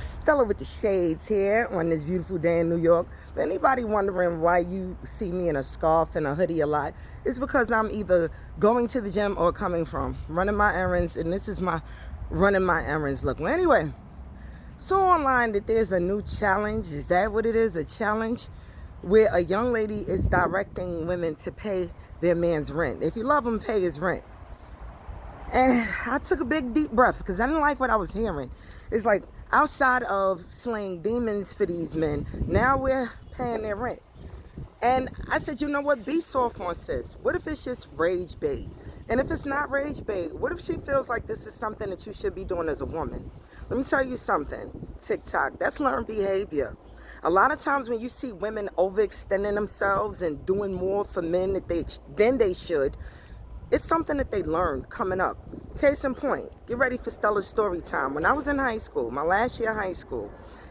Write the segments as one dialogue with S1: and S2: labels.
S1: Stella with the shades here on this beautiful day in New York. If anybody wondering why you see me in a scarf and a hoodie a lot, it's because I'm either going to the gym or coming from running my errands, and this is my running my errands look. Well, anyway, saw online that there's a new challenge. Is that what it is? A challenge where a young lady is directing women to pay their man's rent. If you love him, pay his rent. And I took a big deep breath because I didn't like what I was hearing. It's like, outside of slaying demons for these men, now we're paying their rent. And I said, you know what? Be soft on sis. What if it's just rage bait? And if it's not rage bait, what if she feels like this is something that you should be doing as a woman? Let me tell you something, TikTok, that's learned behavior. A lot of times when you see women overextending themselves and doing more for men than they should, it's something that they learn coming up. Case in point, get ready for Stella's story time. When I was in high school, my last year of high school,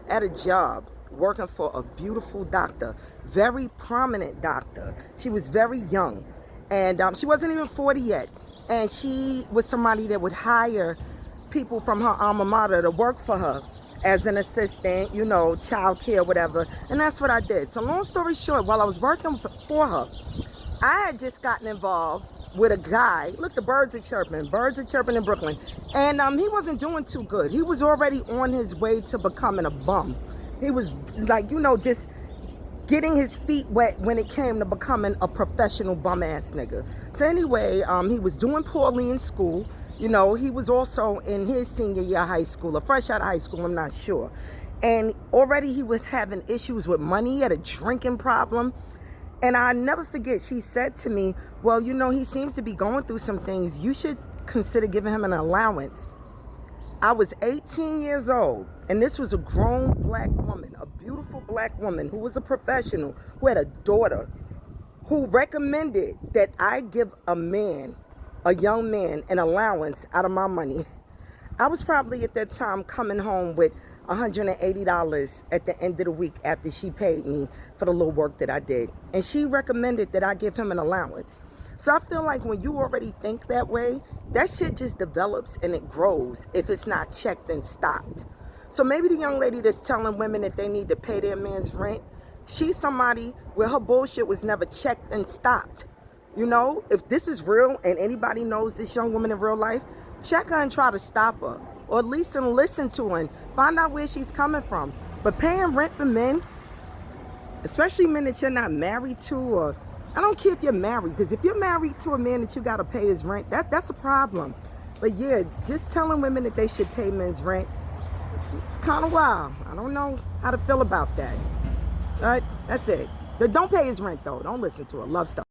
S1: I had a job working for a beautiful doctor, very prominent doctor. She was very young, and she wasn't even 40 yet. And she was somebody that would hire people from her alma mater to work for her as an assistant, you know, child care, whatever. And that's what I did. So long story short, while I was working for her, I had just gotten involved with a guy. Look, the birds are chirping in Brooklyn. And he wasn't doing too good. He was already on his way to becoming a bum. He was like, you know, just getting his feet wet when it came to becoming a professional bum ass nigga. So anyway, he was doing poorly in school. You know, he was also in his senior year of high school, or fresh out of high school, I'm not sure. And already he was having issues with money. He had a drinking problem. And I never forget, she said to me, well, you know, he seems to be going through some things. You should consider giving him an allowance. I was 18 years old, and this was a grown black woman, a beautiful black woman who was a professional, who had a daughter, who recommended that I give a man, a young man, an allowance out of my money. I was probably at that time coming home with $180 at the end of the week after she paid me for the little work that I did. And she recommended that I give him an allowance. So I feel like when you already think that way, that shit just develops and it grows if it's not checked and stopped. So maybe the young lady that's telling women that they need to pay their man's rent, she's somebody where her bullshit was never checked and stopped. You know, if this is real and anybody knows this young woman in real life, check her and try to stop her, or at least listen to her and find out where she's coming from. But paying rent for men, especially men that you're not married to, or I don't care if you're married, because if you're married to a man that you got to pay his rent, that's a problem. But yeah, just telling women that they should pay men's rent, it's kind of wild. I don't know how to feel about that. All right, that's it. Don't pay his rent though. Don't listen to her. Love stuff.